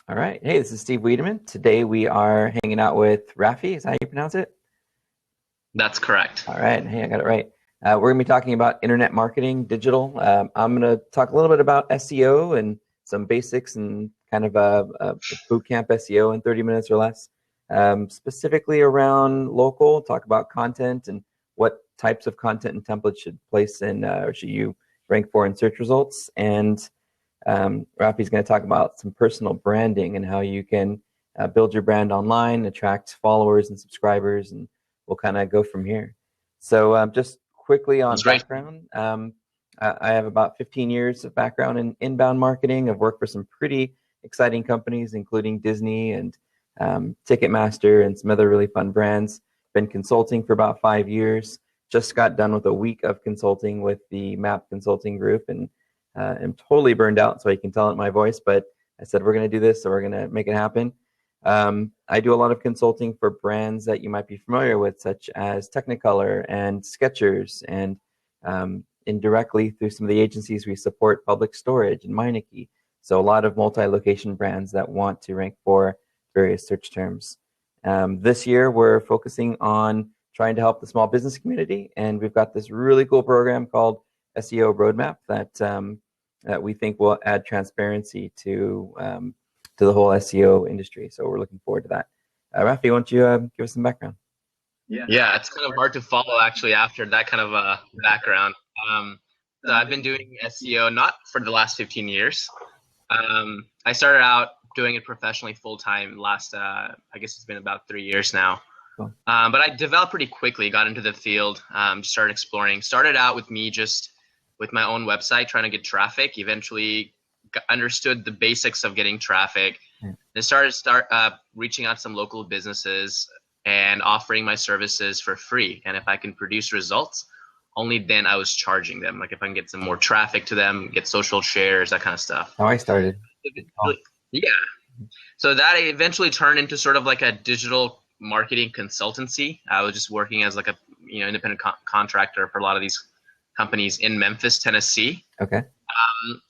All right. Hey, this is Steve Wiideman. Today we are hanging out with Rafi. Is that how you pronounce it? That's correct. All right. Hey, I got it right. We're going to be talking about internet marketing, digital. I'm going to talk a little bit about SEO and some basics and kind of a boot camp SEO in 30 minutes or less. Specifically around local, talk about content and what types of content and templates should place in or should you rank for in search results. And Rafi's going to talk about some personal branding and how you can build your brand online, attract followers and subscribers, and we'll kind of go from here. So just quickly on That's great. background, I have about 15 years of background in inbound marketing. I've worked for some pretty exciting companies, including Disney and Ticketmaster and some other really fun brands. Been consulting for about 5 years. Just got done with a week of consulting with the MAP Consulting Group, and I'm totally burned out, so you can tell it in my voice, but I said we're going to do this, so we're going to make it happen. I do a lot of consulting for brands that you might be familiar with, such as Technicolor and Skechers, and indirectly through some of the agencies we support, Public Storage and Meineke. So a lot of multi-location brands that want to rank for various search terms. This year, we're focusing on trying to help the small business community, and we've got this really cool program called SEO Roadmap that we think will add transparency to the whole SEO industry. So we're looking forward to that. Rafi, why don't you give us some background? Yeah, it's kind of hard to follow actually after that kind of background. So I've been doing SEO not for the last 15 years. I started out doing it professionally full time last, I guess it's been about 3 years now. Cool. But I developed pretty quickly, got into the field, started exploring. Started out with me just with my own website, trying to get traffic. Eventually understood the basics of getting traffic. Then started reaching out to some local businesses and offering my services for free. And if I can produce results, only then I was charging them. Like if I can get some more traffic to them, get social shares, that kind of stuff. How I started. Yeah. So that eventually turned into sort of like a digital marketing consultancy. I was just working as like a independent contractor for a lot of these companies in Memphis, Tennessee. Okay.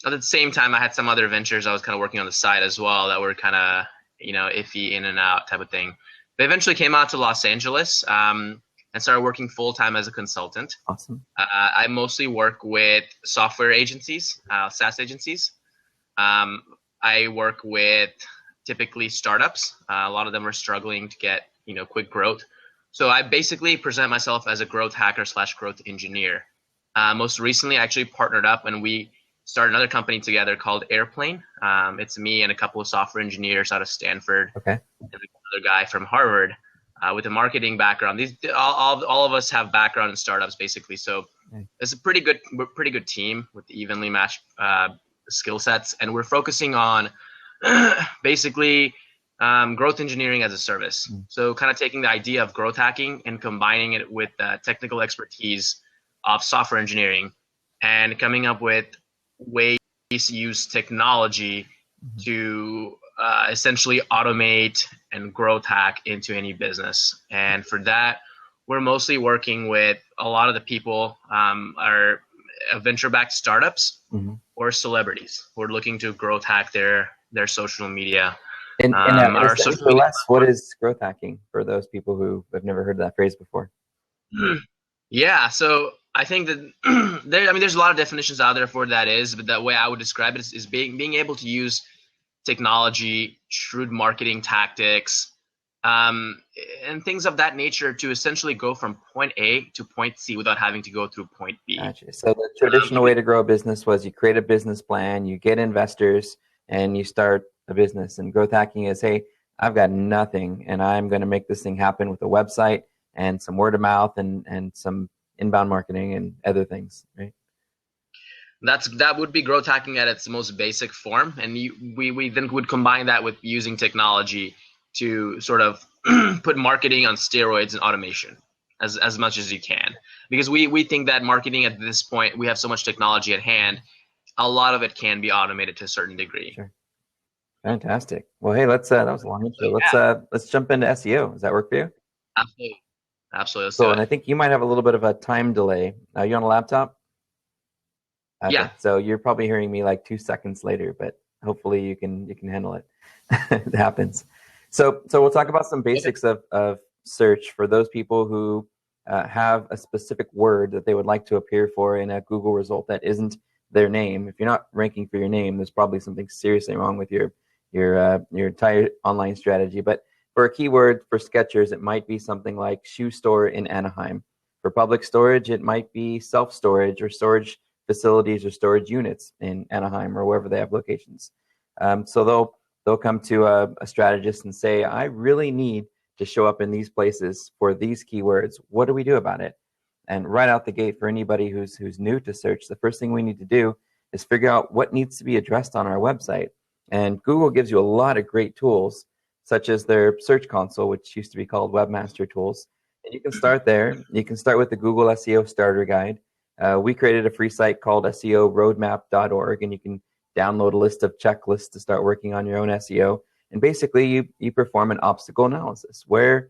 At the same time, I had some other ventures I was kind of working on the side as well that were kind of, iffy in and out type of thing. But eventually came out to Los Angeles and started working full time as a consultant. Awesome. I mostly work with software agencies, SaaS agencies. I work with typically startups. A lot of them are struggling to get, quick growth. So I basically present myself as a growth hacker / growth engineer. Most recently, I actually partnered up and we started another company together called Airplane. It's me and a couple of software engineers out of Stanford, okay, and another guy from Harvard with a marketing background. All of us have background in startups, basically. So it's a pretty good team with evenly matched skill sets, and we're focusing on basically growth engineering as a service. So kind of taking the idea of growth hacking and combining it with technical expertise of software engineering and coming up with ways to use technology to essentially automate and growth hack into any business. And for that, we're mostly working with a lot of the people are venture-backed startups or celebrities who are looking to growth hack their social media. What is growth hacking for those people who have never heard that phrase before? Yeah, so I think that there's a lot of definitions out there for what that is, but the way I would describe it is being able to use technology, shrewd marketing tactics, and things of that nature to essentially go from point A to point C without having to go through point B. Gotcha. So the traditional way to grow a business was you create a business plan, you get investors, and you start a business. And growth hacking is, hey, I've got nothing, and I'm going to make this thing happen with a website and some word of mouth and some inbound marketing and other things, right? That would be growth hacking at its most basic form, and we then would combine that with using technology to sort of put marketing on steroids and automation as much as you can, because we think that marketing at this point, we have so much technology at hand, a lot of it can be automated to a certain degree. Sure. Fantastic. Well, hey, that was a long intro. Let's jump into SEO. Does that work for you? Absolutely. Cool. And I think you might have a little bit of a time delay. Are you on a laptop? Okay. Yeah. So you're probably hearing me like 2 seconds later, but hopefully you can handle it. It happens. So we'll talk about some basics of search for those people who have a specific word that they would like to appear for in a Google result that isn't their name. If you're not ranking for your name, there's probably something seriously wrong with your entire online strategy. But for a keyword for sketchers, it might be something like shoe store in Anaheim. For public storage, it might be self-storage or storage facilities or storage units in Anaheim or wherever they have locations. So they'll come to a strategist and say, I really need to show up in these places for these keywords. What do we do about it? And right out the gate, for anybody who's new to search, the first thing we need to do is figure out what needs to be addressed on our website. And Google gives you a lot of great tools, such as their Search Console, which used to be called Webmaster Tools. And you can start there. You can start with the Google SEO Starter Guide. We created a free site called SEOroadmap.org, and you can download a list of checklists to start working on your own SEO. And basically, you perform an obstacle analysis. Where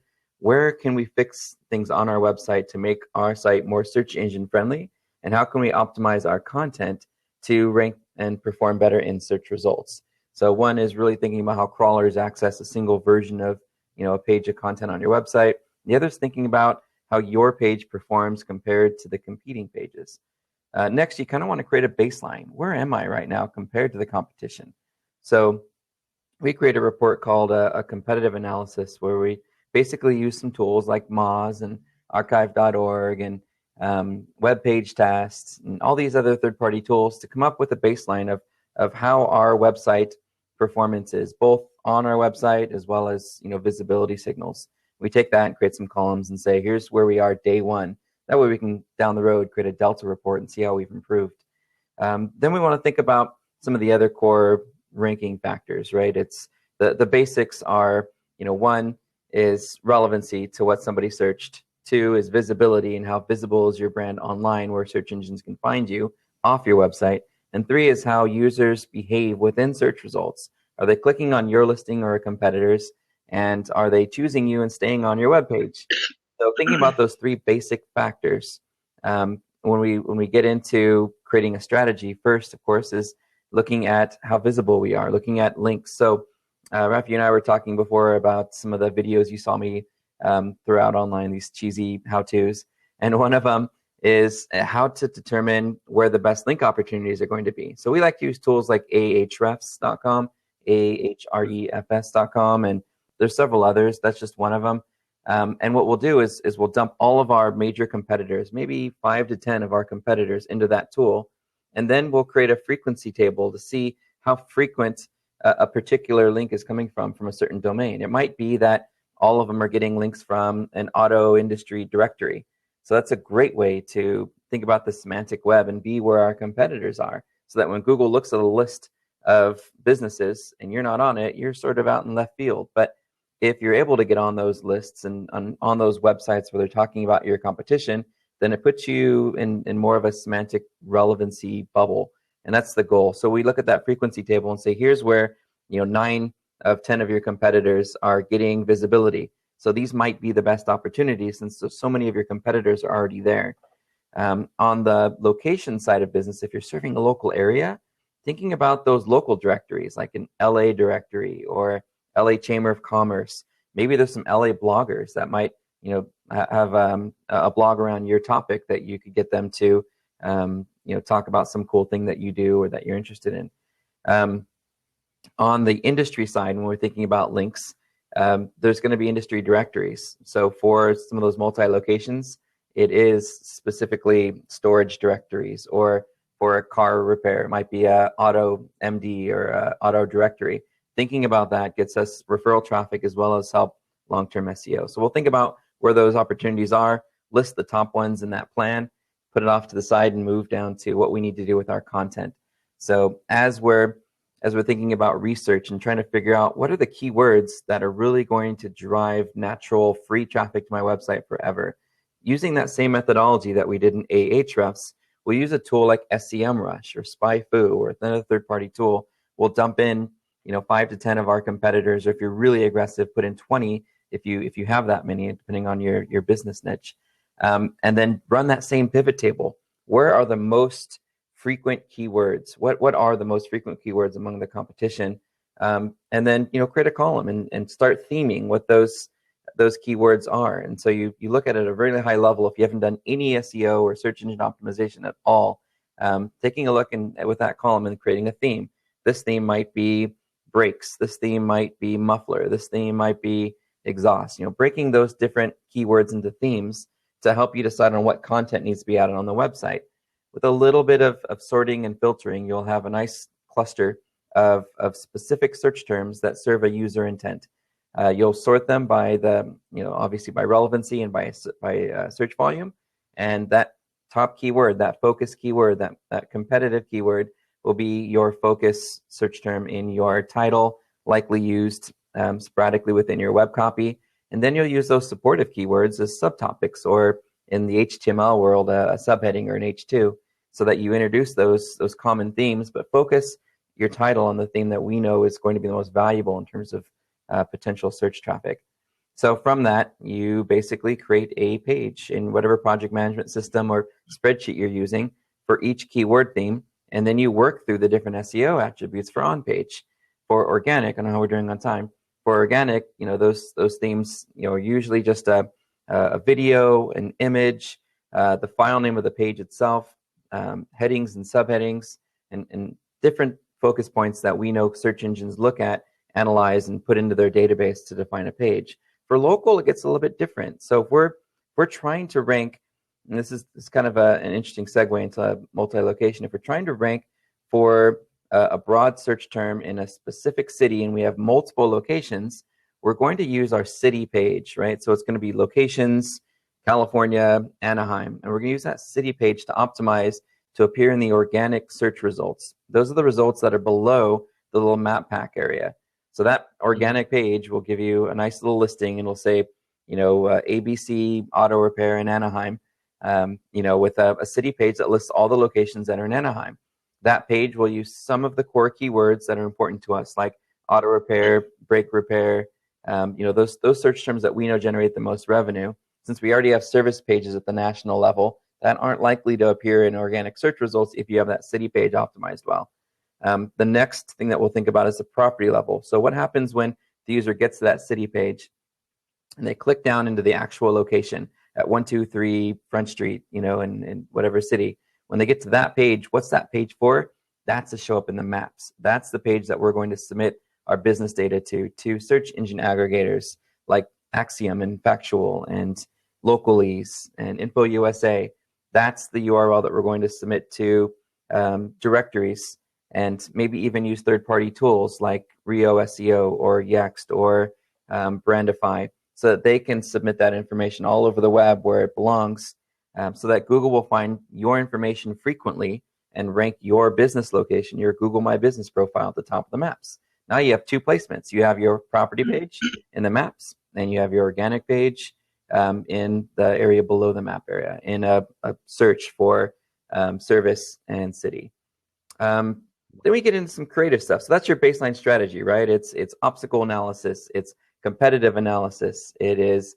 can we fix things on our website to make our site more search engine friendly? And how can we optimize our content to rank and perform better in search results? So one is really thinking about how crawlers access a single version of a page of content on your website. The other is thinking about how your page performs compared to the competing pages. Next, you kind of want to create a baseline. Where am I right now compared to the competition? So we create a report called a competitive analysis, where we basically use some tools like Moz and archive.org and web page tests and all these other third-party tools to come up with a baseline of how our website performance is, both on our website as well as visibility signals. We take that and create some columns and say, here's where we are day one. That way we can, down the road, create a Delta report and see how we've improved. Then we want to think about some of the other core ranking factors, right? It's the basics are, one is relevancy to what somebody searched. Two is visibility and how visible is your brand online where search engines can find you off your website. And three is how users behave within search results. Are they clicking on your listing or a competitor's? And are they choosing you and staying on your web page? So thinking about those three basic factors, when we get into creating a strategy, first, of course, is looking at how visible we are, looking at links. So Rafi and I were talking before about some of the videos you saw me throughout online, these cheesy how-tos. And one of them is how to determine where the best link opportunities are going to be. So we like to use tools like ahrefs.com, ahrefs.com, and there's several others. That's just one of them. And what we'll do is we'll dump all of our major competitors, maybe 5 to 10 of our competitors, into that tool. And then we'll create a frequency table to see how frequent a particular link is coming from a certain domain. It might be that all of them are getting links from an auto industry directory. So that's a great way to think about the semantic web and be where our competitors are, so that when Google looks at a list of businesses and you're not on it, you're sort of out in left field. But if you're able to get on those lists and on those websites where they're talking about your competition, then it puts you in more of a semantic relevancy bubble. And that's the goal. So we look at that frequency table and say, here's where 9 of 10 of your competitors are getting visibility. So these might be the best opportunities since so many of your competitors are already there. On the location side of business, if you're serving a local area, thinking about those local directories like an LA directory or LA Chamber of Commerce. Maybe there's some LA bloggers that might have a blog around your topic that you could get them to talk about some cool thing that you do or that you're interested in. On the industry side, when we're thinking about links, there's going to be industry directories. So for some of those multi-locations, it is specifically storage directories, or for a car repair, it might be a auto MD or a auto directory. Thinking about that gets us referral traffic as well as help long-term SEO. So we'll think about where those opportunities are, list the top ones in that plan, put it off to the side, and move down to what we need to do with our content. So as we're thinking about research and trying to figure out what are the keywords that are really going to drive natural free traffic to my website forever, using that same methodology that we did in Ahrefs, we'll use a tool like SEMrush or SpyFu or another third-party tool. We'll dump in 5 to 10 of our competitors, or if you're really aggressive, put in 20 if you have that many, depending on your business niche. And then run that same pivot table. Where are the most frequent keywords. What are the most frequent keywords among the competition? And then, create a column and start theming what those keywords are. And so you look at it at a very high level. If you haven't done any SEO or search engine optimization at all, taking a look with that column and creating a theme. This theme might be brakes. This theme might be muffler. This theme might be exhaust. Breaking those different keywords into themes to help you decide on what content needs to be added on the website. With a little bit of sorting and filtering, you'll have a nice cluster of specific search terms that serve a user intent. You'll sort them by obviously by relevancy and by search volume, and that top keyword, that focus keyword, that competitive keyword will be your focus search term in your title, likely used sporadically within your web copy. And then you'll use those supportive keywords as subtopics, or in the HTML world, a subheading or an H2, so that you introduce those common themes, but focus your title on the theme that we know is going to be the most valuable in terms of potential search traffic. So from that, you basically create a page in whatever project management system or spreadsheet you're using for each keyword theme, and then you work through the different SEO attributes for on-page. For organic, I don't know how we're doing on time. For organic, those themes, are usually just a video, an image, the file name of the page itself, headings and subheadings, and different focus points that we know search engines look at, analyze, and put into their database to define a page. For local, it gets a little bit different. So if we're trying to rank, and this is kind of an interesting segue into multi-location. If we're trying to rank for a broad search term in a specific city and we have multiple locations, we're going to use our city page, right? So it's going to be locations, California, Anaheim, and we're going to use that city page to optimize to appear in the organic search results. Those are the results that are below the little map pack area. So that organic page will give you a nice little listing, and it'll say, ABC Auto Repair in Anaheim, with a city page that lists all the locations that are in Anaheim. That page will use some of the core keywords that are important to us, like auto repair, brake repair, those search terms that we know generate the most revenue. Since we already have service pages at the national level that aren't likely to appear in organic search results if you have that city page optimized well. The next thing that we'll think about is the property level. So what happens when the user gets to that city page and they click down into the actual location at 123 Front Street, in whatever city. When they get to that page, what's that page for? That's to show up in the maps. That's the page that we're going to submit our business data to search engine aggregators like Axiom and Factual and Localese and Info USA. That's the URL that we're going to submit to directories, and maybe even use third-party tools like Rio SEO or Yext or Brandify, so that they can submit that information all over the web where it belongs, so that Google will find your information frequently and rank your business location, your Google My Business profile at the top of the maps. Now you have two placements. You have your property page in the maps, and you have your organic page in the area below the map area in a search for service and city. Then we get into some creative stuff. So that's your baseline strategy, right? It's obstacle analysis. It's competitive analysis. It is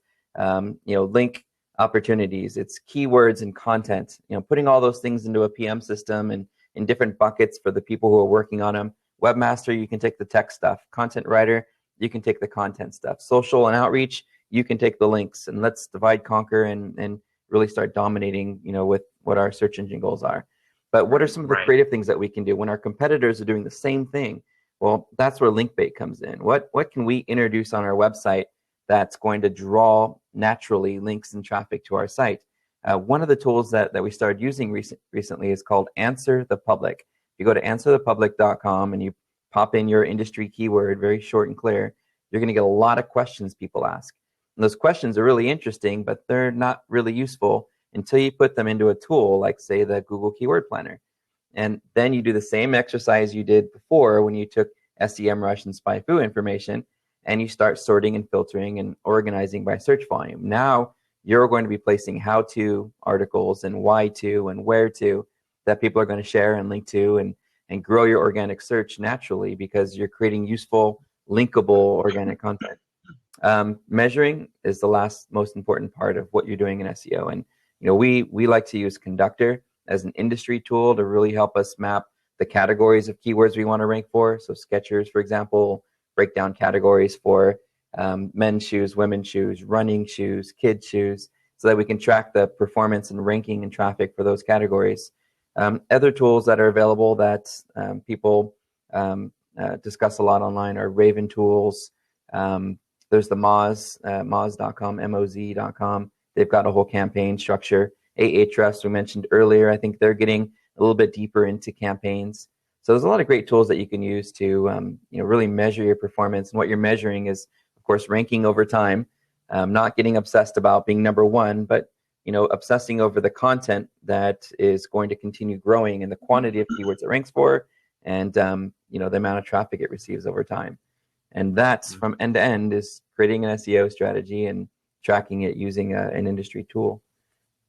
link opportunities. It's keywords and content. Putting all those things into a PM system and in different buckets for the people who are working on them. Webmaster, you can take the tech stuff. Content writer, you can take the content stuff. Social and outreach, you can take the links. And let's divide, conquer, and really start dominating, with what our search engine goals are. But what are some of the creative things that we can do when our competitors are doing the same thing? Well, that's where link bait comes in. What can we introduce on our website that's going to draw naturally links and traffic to our site? One of the tools that we started using recently is called Answer the Public. If you go to answerthepublic.com and you pop in your industry keyword, very short and clear, you're going to get a lot of questions people ask. And those questions are really interesting, but they're not really useful until you put them into a tool like, say, the Google Keyword Planner. And then you do the same exercise you did before when you took SEMrush and SpyFu information, and you start sorting and filtering and organizing by search volume. Now you're going to be placing how-to articles and why-to and where-to that people are going to share and link to and grow your organic search naturally because you're creating useful, linkable organic content. Measuring is the last most important part of what you're doing in SEO. And we like to use Conductor as an industry tool to really help us map the categories of keywords we want to rank for. So Skechers, for example, break down categories for men's shoes, women's shoes, running shoes, kids shoes, so that we can track the performance and ranking and traffic for those categories. Other tools that are available that people discuss a lot online are Raven tools. There's the Moz, Moz.com, Moz.com. They've got a whole campaign structure. Ahrefs, we mentioned earlier, I think they're getting a little bit deeper into campaigns. So there's a lot of great tools that you can use to really measure your performance. And what you're measuring is, of course, ranking over time, not getting obsessed about being number one, but obsessing over the content that is going to continue growing and the quantity of keywords it ranks for, and the amount of traffic it receives over time. And that's from end to end is creating an SEO strategy and tracking it using an industry tool.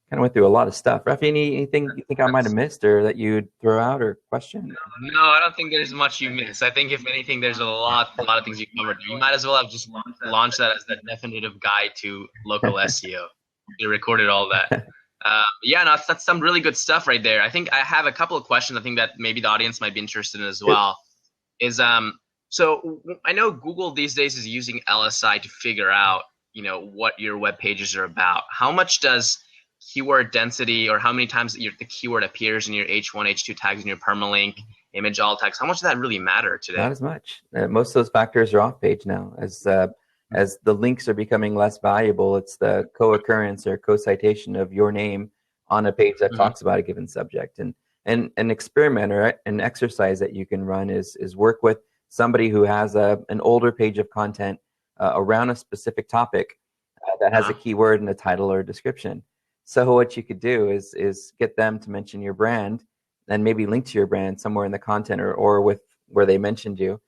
Kind of went through a lot of stuff. Rafi, anything you think I might have missed or that you'd throw out or question? No, I don't think there's much you missed. I think if anything, there's a lot of things you covered. You might as well have just launched that as the definitive guide to local SEO. You recorded all that. Yeah, no, that's some really good stuff right there. I think I have a couple of questions. I think that maybe the audience might be interested in as well. So I know Google these days is using LSI to figure out, what your web pages are about. How much does keyword density, or how many times the keyword appears in your H1, H2 tags in your permalink, image alt tags, how much does that really matter today? Not as much. Most of those factors are off page now. As the links are becoming less valuable, it's the co-occurrence or co-citation of your name on a page that talks about a given subject. And an experiment or an exercise that you can run is work with somebody who has an older page of content around a specific topic that has a keyword and a title or a description. So what you could do is get them to mention your brand and maybe link to your brand somewhere in the content or with where they mentioned you,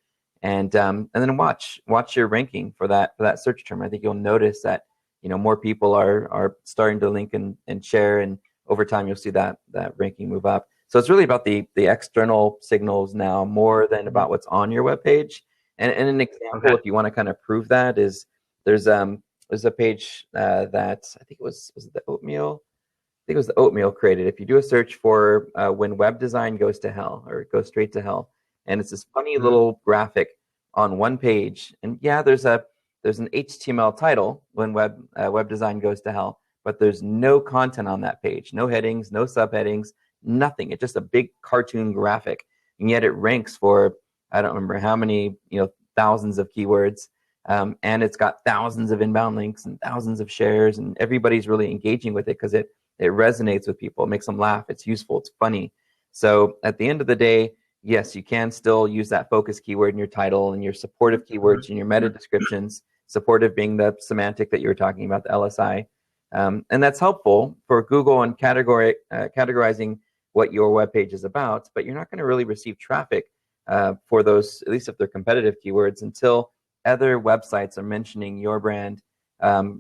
and then watch your ranking for that search term. I think you'll notice that more people are starting to link and share, and over time you'll see that ranking move up. So it's really about the external signals now more than about what's on your webpage. And an example, if you want to kind of prove that, is there's a page that I think was it the Oatmeal? I think it was the Oatmeal created. If you do a search for when web design goes to hell, or it goes straight to hell, and it's this funny little graphic on one page, and there's an HTML title, when web design goes to hell, but there's no content on that page, no headings, no subheadings, nothing. It's just a big cartoon graphic, and yet it ranks for I don't remember how many thousands of keywords. And it's got thousands of inbound links and thousands of shares, and everybody's really engaging with it because it resonates with people. It makes them laugh. It's useful. It's funny. So at the end of the day, yes, you can still use that focus keyword in your title and your supportive keywords in your meta descriptions, supportive being the semantic that you were talking about, the LSI. And that's helpful for Google and categorizing what your web page is about, but you're not going to really receive traffic for those, at least if they're competitive keywords, until other websites are mentioning your brand,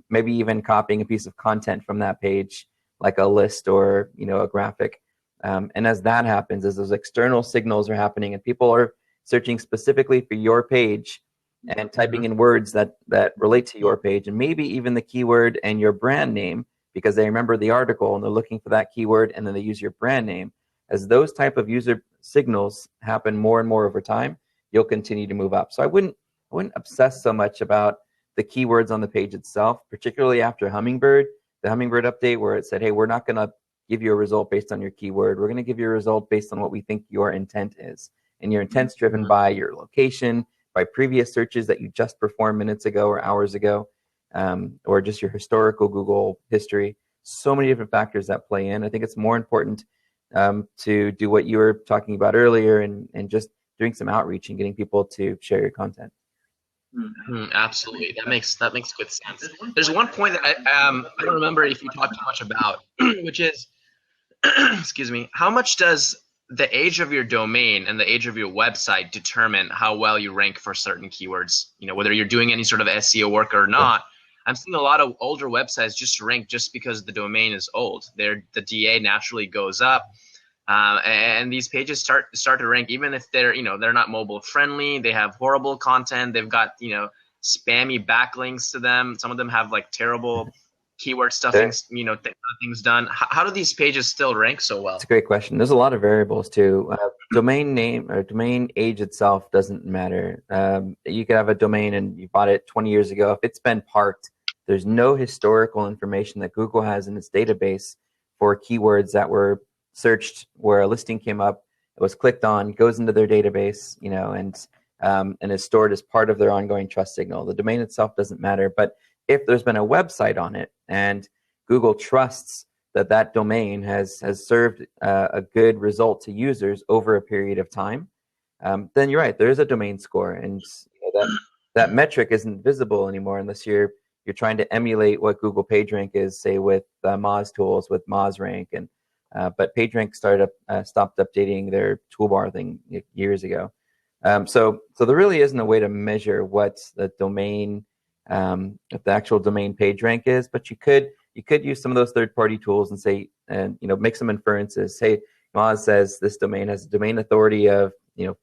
maybe even copying a piece of content from that page, like a list or a graphic. And as that happens, as those external signals are happening and people are searching specifically for your page and typing in words that relate to your page, and maybe even the keyword and your brand name, because they remember the article and they're looking for that keyword, and then they use your brand name. As those type of user signals happen more and more over time, you'll continue to move up. So I wouldn't obsess so much about the keywords on the page itself, particularly after Hummingbird, the Hummingbird update, where it said, hey, we're not going to give you a result based on your keyword. We're going to give you a result based on what we think your intent is. And your intent's driven by your location, by previous searches that you just performed minutes ago or hours ago, or just your historical Google history. So many different factors that play in. I think it's more important to do what you were talking about earlier and just doing some outreach and getting people to share your content. Absolutely, that makes good sense. There's one point that I don't remember if you talked too much about, which is, excuse me, how much does the age of your domain and the age of your website determine how well you rank for certain keywords? Whether you're doing any sort of SEO work or not. I'm seeing a lot of older websites just rank just because the domain is old. The DA naturally goes up. And these pages start to rank, even if they're not mobile friendly. They have horrible content. They've got spammy backlinks to them. Some of them have like terrible keyword Sure. stuffing, things done. How do these pages still rank so well? It's a great question. There's a lot of variables too. Domain name or domain age itself doesn't matter. You could have a domain and you bought it 20 years ago. If it's been parked, there's no historical information that Google has in its database for keywords that were searched where a listing came up, it was clicked on, goes into their database, and is stored as part of their ongoing trust signal. The domain itself doesn't matter, but if there's been a website on it and Google trusts that domain has served a good result to users over a period of time, then you're right. There is a domain score, and that metric isn't visible anymore unless you're trying to emulate what Google PageRank is, say with Moz tools with MozRank, and but PageRank stopped updating their toolbar thing years ago. So there really isn't a way to measure what the domain, the actual domain PageRank is, but you could use some of those third-party tools and say, make some inferences. Say, Moz says this domain has a domain authority of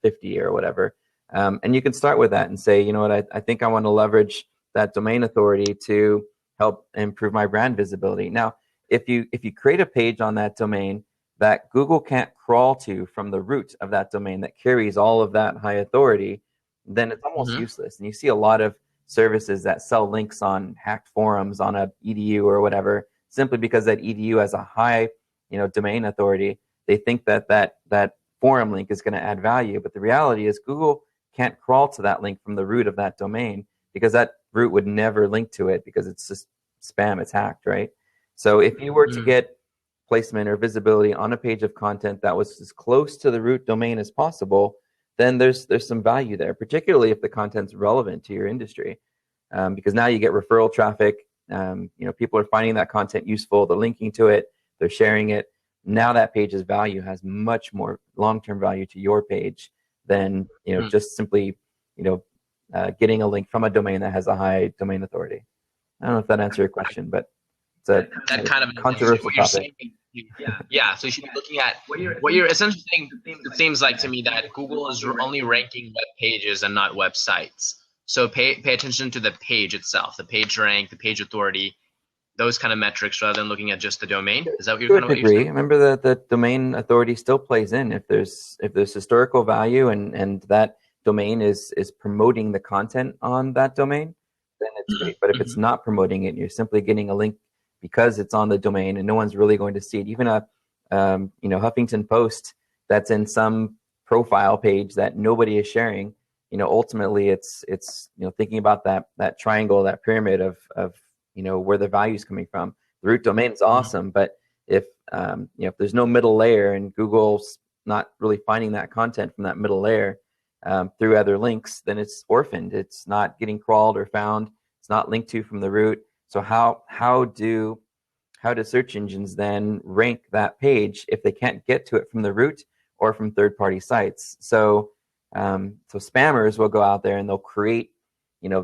50 or whatever, and you can start with that and say, you know what, I think I want to leverage that domain authority to help improve my brand visibility. Now, if you create a page on that domain that Google can't crawl to from the root of that domain that carries all of that high authority, then it's almost useless. And you see a lot of services that sell links on hacked forums on a edu or whatever, simply because that edu has a high domain authority. They think that forum link is going to add value, but the reality is Google can't crawl to that link from the root of that domain, because that root would never link to it, because it's just spam, it's hacked, right? So if you were to get placement or visibility on a page of content that was as close to the root domain as possible, then there's some value there, particularly if the content's relevant to your industry, because now you get referral traffic. People are finding that content useful, they're linking to it, they're sharing it. Now that page's value has much more long-term value to your page than just simply getting a link from a domain that has a high domain authority. I don't know if that answered your question, but it's a kind of controversial topic. Yeah, so you should be looking at what you're essentially saying. It seems like to me that Google is only ranking web pages and not websites. So pay attention to the page itself, the page rank, the page authority, those kind of metrics, rather than looking at just the domain. Is that what you're kind of saying? Remember that the domain authority still plays in. If there's historical value and that domain is promoting the content on that domain, then it's great. But if it's not promoting it, and you're simply getting a link because it's on the domain and no one's really going to see it, even a Huffington Post that's in some profile page that nobody is sharing, ultimately it's thinking about that triangle, that pyramid of where the value is coming from. The root domain is awesome, but if there's no middle layer and Google's not really finding that content from that middle layer through other links, then it's orphaned. It's not getting crawled or found. It's not linked to from the root. So how do search engines then rank that page if they can't get to it from the root or from third-party sites? So spammers will go out there and they'll create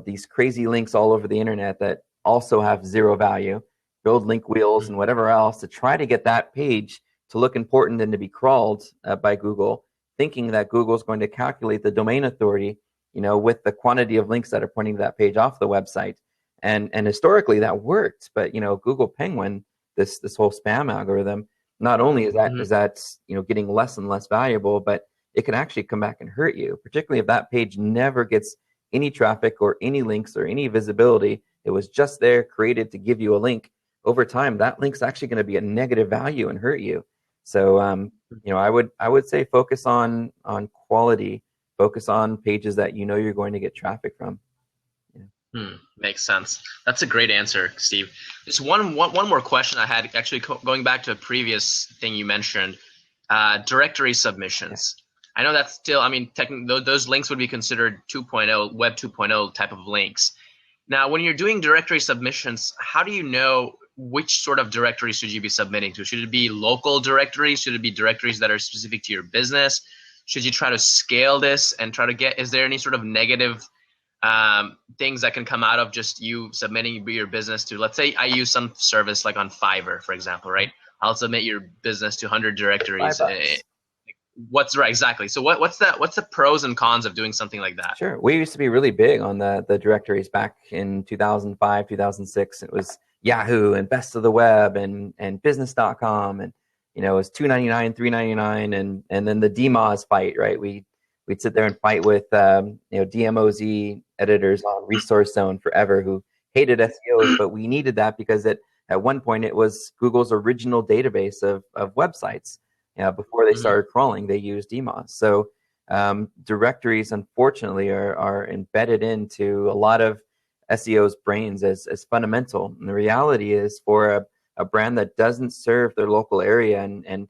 these crazy links all over the internet that also have zero value, build link wheels and whatever else to try to get that page to look important and to be crawled by Google, thinking that Google's going to calculate the domain authority with the quantity of links that are pointing to that page off the website. And historically that worked, but Google Penguin, this whole spam algorithm, not only is that getting less and less valuable, but it can actually come back and hurt you, particularly if that page never gets any traffic or any links or any visibility. It was just there, created to give you a link. Over time, that link's actually going to be a negative value and hurt you. So I would say focus on quality, focus on pages that you're going to get traffic from. Makes sense. That's a great answer, Steve. Just one more question I had, actually going back to a previous thing you mentioned, directory submissions. I know that's still, those links would be considered 2.0, Web 2.0 type of links. Now, when you're doing directory submissions, how do you know which sort of directories should you be submitting to? Should it be local directories? Should it be directories that are specific to your business? Should you try to scale this and try to get, is there any sort of negative things that can come out of just you submitting your business to, let's say I use some service like on Fiverr, for example, right? I'll submit your business to 100 directories. What's right, exactly. So what's the pros and cons of doing something like that? Sure. We used to be really big on the directories back in 2005, 2006. It was Yahoo and Best of the Web and Business.com, and it was $2.99, $3.99, and then the DMOZ fight, right? We'd sit there and fight with DMOZ editors on Resource Zone forever who hated SEOs, but we needed that because at one point it was Google's original database of websites. Before they started crawling, they used DMOZ. So directories, unfortunately, are embedded into a lot of SEO's brains as fundamental. And the reality is, for a brand that doesn't serve their local area and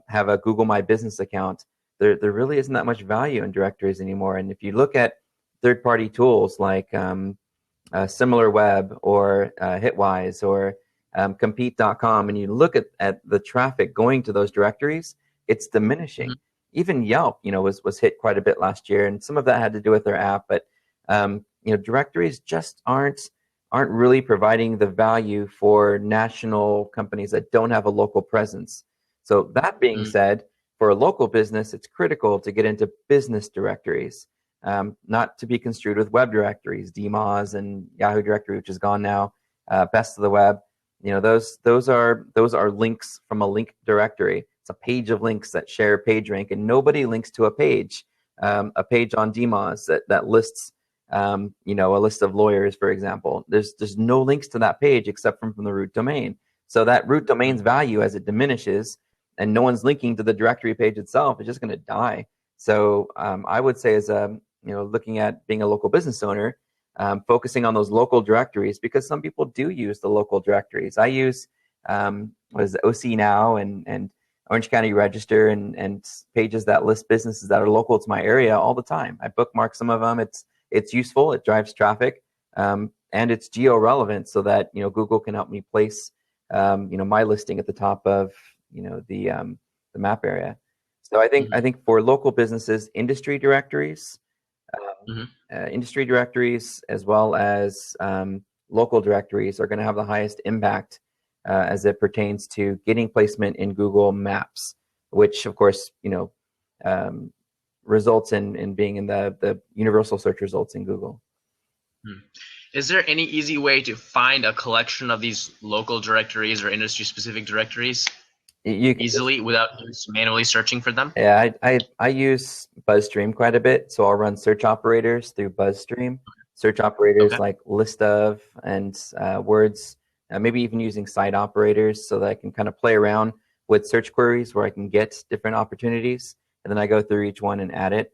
have a Google My Business account, there really isn't that much value in directories anymore. And if you look at third-party tools like SimilarWeb or Hitwise or Compete.com, and you look at the traffic going to those directories, it's diminishing. Even Yelp, was hit quite a bit last year, and some of that had to do with their app. But directories just aren't really providing the value for national companies that don't have a local presence. So that being said, for a local business, it's critical to get into business directories, not to be construed with web directories, DMOZ and Yahoo directory, which is gone now, Best of the Web. Those are links from a link directory. It's a page of links that share PageRank, and nobody links to a page on DMOZ that lists a list of lawyers, for example. There's no links to that page except from the root domain. So that root domain's value, as it diminishes and no one's linking to the directory page itself, is just going to die. So I would say, as looking at being a local business owner, focusing on those local directories, because some people do use the local directories. I use OC Now and Orange County Register and pages that list businesses that are local to my area all the time. I bookmark some of them. It's useful. It drives traffic, and it's geo-relevant, so that Google can help me place my listing at the top of the map area. So I think for local businesses, industry directories as well as local directories are going to have the highest impact as it pertains to getting placement in Google Maps, which of course results in being in the universal search results in Google. Is there any easy way to find a collection of these local directories or industry-specific directories easily without manually searching for them? Yeah, I use BuzzStream quite a bit, so I'll run search operators through BuzzStream. Search operators like list of and words, maybe even using site operators, so that I can kind of play around with search queries where I can get different opportunities, and then I go through each one and add it.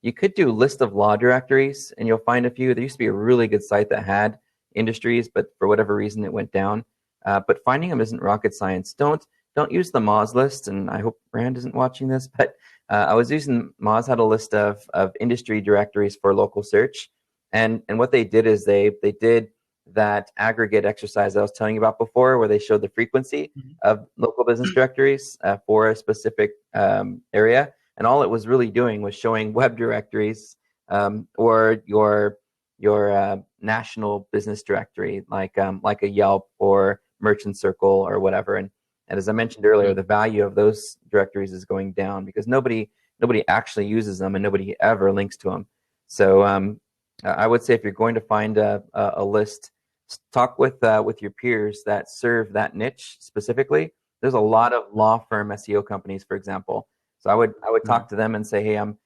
You could do list of law directories, and you'll find a few. There used to be a really good site that had industries, but for whatever reason it went down. But finding them isn't rocket science. Don't use the Moz list, and I hope Brand isn't watching this, but I was using Moz had a list of industry directories for local search, and what they did is they did that aggregate exercise I was telling you about before, where they showed the frequency of local business directories for a specific area, and all it was really doing was showing web directories or your national business directory, like a Yelp or Merchant Circle or whatever. And as I mentioned earlier, the value of those directories is going down because nobody actually uses them and nobody ever links to them. So I would say, if you're going to find a list, talk with your peers that serve that niche specifically. There's a lot of law firm SEO companies, for example. So I would talk to them and say, hey, I'm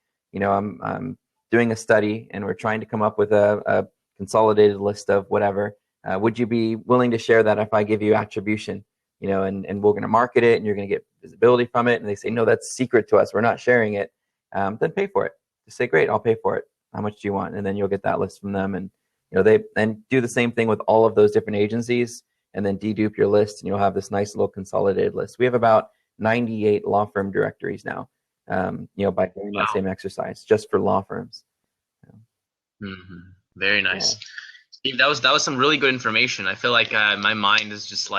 doing a study and we're trying to come up with a consolidated list of whatever. Would you be willing to share that if I give you attribution? And we're going to market it and you're going to get visibility from it. And they say, no, that's secret to us. We're not sharing it. Then pay for it. Just say, great, I'll pay for it. How much do you want? And then you'll get that list from them. And they do the same thing with all of those different agencies, and then dedupe your list, and you'll have this nice little consolidated list. We have about 98 law firm directories now, by doing that same exercise just for law firms. Very nice. Yeah. Steve, that was some really good information. I feel like my mind is just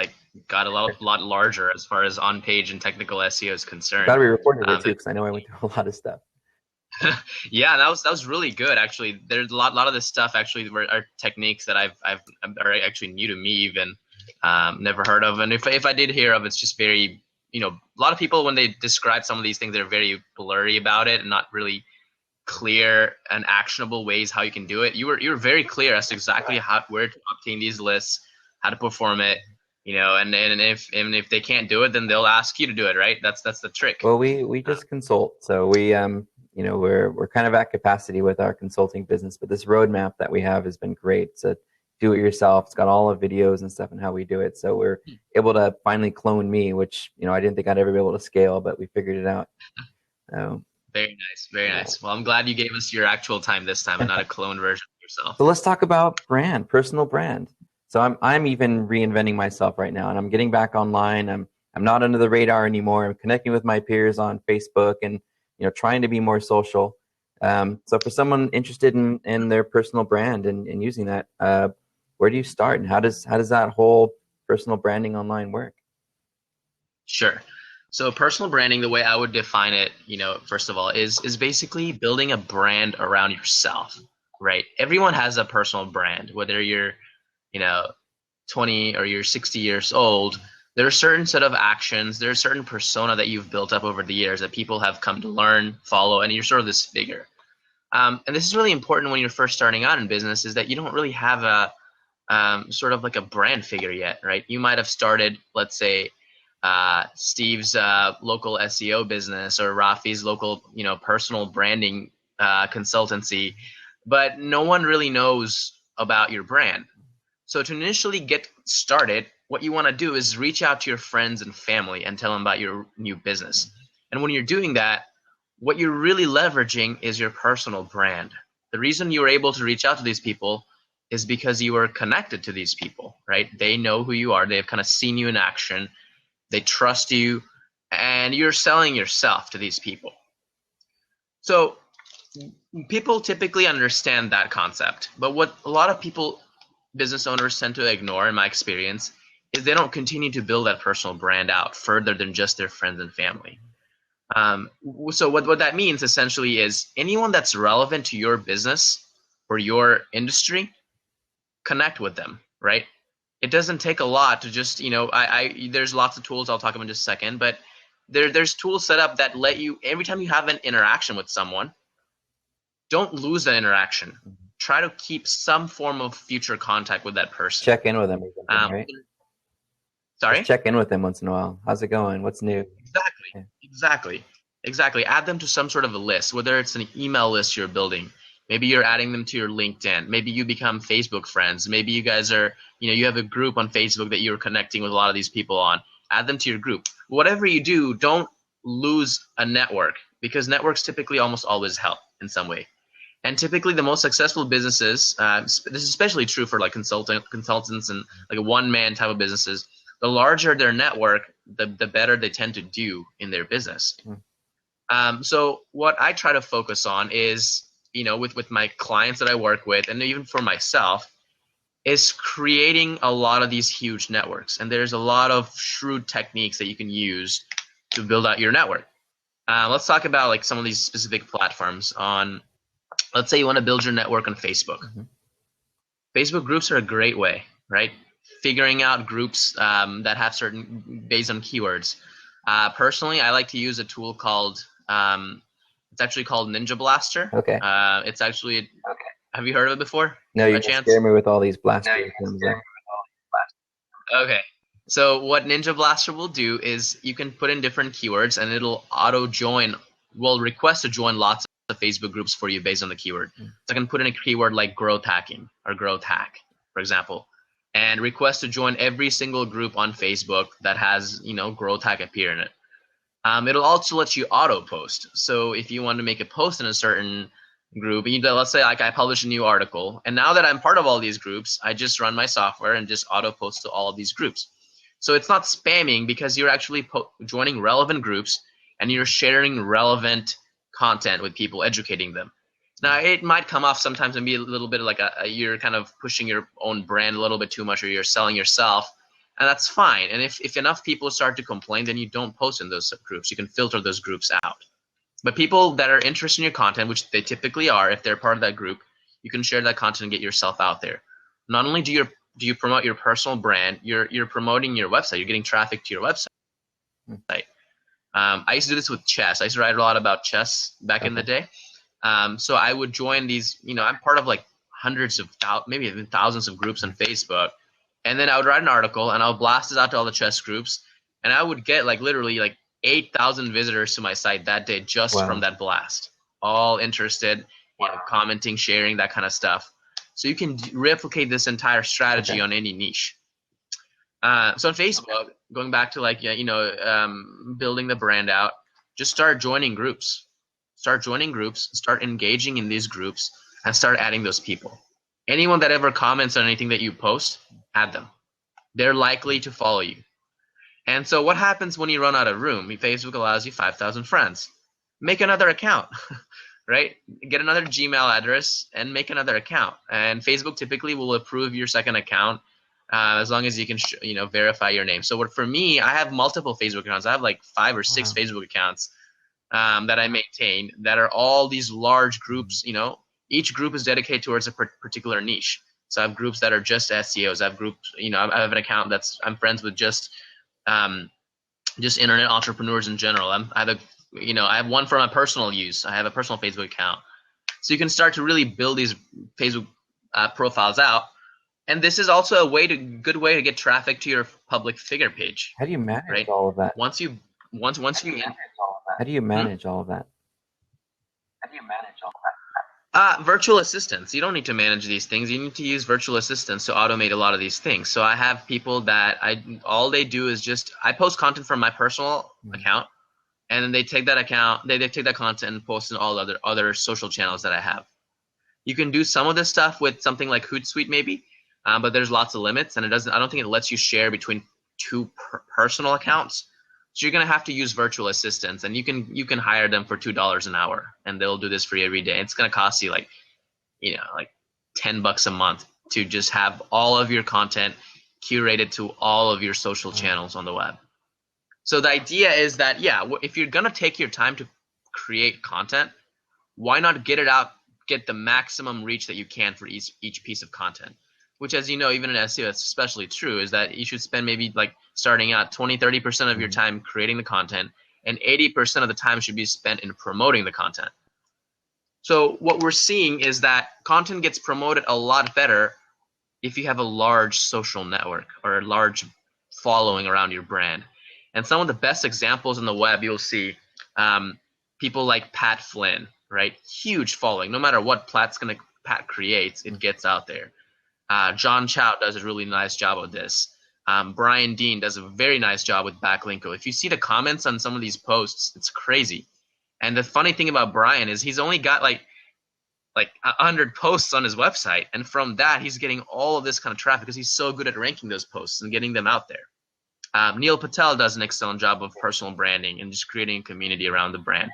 got a lot larger as far as on-page and technical SEO is concerned. Glad we recorded it too, because I know I went through a lot of stuff. Yeah, that was really good. Actually, there's a lot of this stuff actually are techniques that are actually new to me, even never heard of. And if I did hear of, it's just very, a lot of people, when they describe some of these things, they're very blurry about it and not really clear and actionable ways how you can do it. You were very clear as to exactly where to obtain these lists, how to perform it, and if they can't do it, then they'll ask you to do it, right? That's the trick. Well, we just consult, so we're kind of at capacity with our consulting business, but this roadmap that we have has been great. So do it yourself. It's got all the videos and stuff and how we do it. So we're able to finally clone me, which I didn't think I'd ever be able to scale, but we figured it out. So very nice, very nice. Well, I'm glad you gave us your actual time this time and not a clone version of yourself. So let's talk about personal brand. So I'm even reinventing myself right now, and I'm getting back online. I'm not under the radar anymore. I'm connecting with my peers on Facebook and trying to be more social. So for someone interested in their personal brand and using that, where do you start, and how does that whole personal branding online work? Sure. So personal branding, the way I would define it, first of all, is basically building a brand around yourself, right? Everyone has a personal brand, whether you're 20 or you're 60 years old. There are certain set of actions, there's a certain persona that you've built up over the years that people have come to learn, follow, and you're sort of this figure. And this is really important when you're first starting out in business, is that you don't really have a sort of like a brand figure yet, right? You might have started, let's say, Steve's local SEO business, or Rafi's local, personal branding consultancy, but no one really knows about your brand. So to initially get started, what you want to do is reach out to your friends and family and tell them about your new business. And when you're doing that, what you're really leveraging is your personal brand. The reason you were able to reach out to these people is because you were connected to these people, right? They know who you are. They've kind of seen you in action. They trust you, and you're selling yourself to these people. So people typically understand that concept, but what a lot of business owners tend to ignore, in my experience, is they don't continue to build that personal brand out further than just their friends and family. So what that means essentially is anyone that's relevant to your business or your industry, connect with them, right? It doesn't take a lot to just, there's lots of tools I'll talk about in just a second, but there's tools set up that let you, every time you have an interaction with someone, don't lose that interaction. Try to keep some form of future contact with that person. Check in with them, right? Sorry? Just check in with them once in a while. How's it going? What's new? Exactly. Add them to some sort of a list, whether it's an email list you're building. Maybe you're adding them to your LinkedIn. Maybe you become Facebook friends. Maybe you guys are, you have a group on Facebook that you're connecting with a lot of these people on. Add them to your group. Whatever you do, don't lose a network, because networks typically almost always help in some way. And typically the most successful businesses, this is especially true for like consultants and like a one-man type of businesses, the larger their network, the better they tend to do in their business. So what I try to focus on is, with my clients that I work with, and even for myself, is creating a lot of these huge networks. And there's a lot of shrewd techniques that you can use to build out your network. Let's talk about like some of these specific platforms. Let's say you want to build your network on Facebook. Facebook groups are a great way, right? Figuring out groups that have certain, based on keywords. Personally, I like to use a tool called, it's actually called Ninja Blaster. Okay. It's actually, have you heard of it before? No, you scare me with all these blasters. Okay. So what Ninja Blaster will do is you can put in different keywords and it'll request to join lots of Facebook groups for you based on the keyword. So I can put in a keyword like growth hacking or growth hack, for example, and request to join every single group on Facebook that has, growth hack appear in it. It'll also let you auto post. So if you want to make a post in a certain group, let's say like I publish a new article, and now that I'm part of all these groups, I just run my software and just auto post to all of these groups. So it's not spamming, because you're actually joining relevant groups and you're sharing relevant content with people, educating them. Now it might come off sometimes and be a little bit like you're kind of pushing your own brand a little bit too much, or you're selling yourself. And that's fine. And if enough people start to complain, then you don't post in those groups. You can filter those groups out. But people that are interested in your content, which they typically are, if they're part of that group, you can share that content and get yourself out there. Not only do you promote your personal brand, you're promoting your website. You're getting traffic to your website. I used to do this with chess. I used to write a lot about chess back in the day. So I would join these, I'm part of like hundreds of maybe even thousands of groups on Facebook. And then I would write an article and I'll blast it out to all the chess groups. And I would get like literally like 8,000 visitors to my site that day just from that blast, all interested, commenting, sharing, that kind of stuff. So you can replicate this entire strategy on any niche. So on Facebook, going back to like, building the brand out, just start joining groups. Start engaging in these groups, and start adding those people. Anyone that ever comments on anything that you post, add them. They're likely to follow you. And so what happens when you run out of room? Facebook allows you 5,000 friends. Make another account, right? Get another Gmail address and make another account. And Facebook typically will approve your second account as long as you can, verify your name. So for me, I have multiple Facebook accounts. I have like 5 or 6 Facebook accounts that I maintain that are all these large groups. Each group is dedicated towards a particular niche. So I have groups that are just SEOs. I have groups, I have an account I'm friends with just internet entrepreneurs in general. I have one for my personal use. I have a personal Facebook account. So you can start to really build these Facebook profiles out. And this is also a good way to get traffic to your public figure page. How do you manage all of that? How do you manage all of that? Virtual assistants. You don't need to manage these things. You need to use virtual assistants to automate a lot of these things. So I have people that all they do is I post content from my personal account, and then they take that account, they take that content and post it in all other social channels that I have. You can do some of this stuff with something like Hootsuite maybe, but there's lots of limits, and I don't think it lets you share between 2 personal accounts. So you're gonna have to use virtual assistants, and you can hire them for $2 an hour, and they'll do this for you every day. It's gonna cost you like $10 a month to just have all of your content curated to all of your social channels on the web. So the idea is that if you're gonna take your time to create content, why not get it out, get the maximum reach that you can for each piece of content? Which, as you know, even in SEO, it's especially true, is that you should spend maybe like starting out 20-30% of your time creating the content, and 80% of the time should be spent in promoting the content. So what we're seeing is that content gets promoted a lot better if you have a large social network or a large following around your brand. And some of the best examples on the web, you'll see people like Pat Flynn, right? Huge following. No matter what Pat creates, it gets out there. John Chow does a really nice job of this. Brian Dean does a very nice job with Backlinko. If you see the comments on some of these posts, it's crazy. And the funny thing about Brian is he's only got like 100 posts on his website, and from that he's getting all of this kind of traffic because he's so good at ranking those posts and getting them out there. Neil Patel does an excellent job of personal branding and just creating a community around the brand.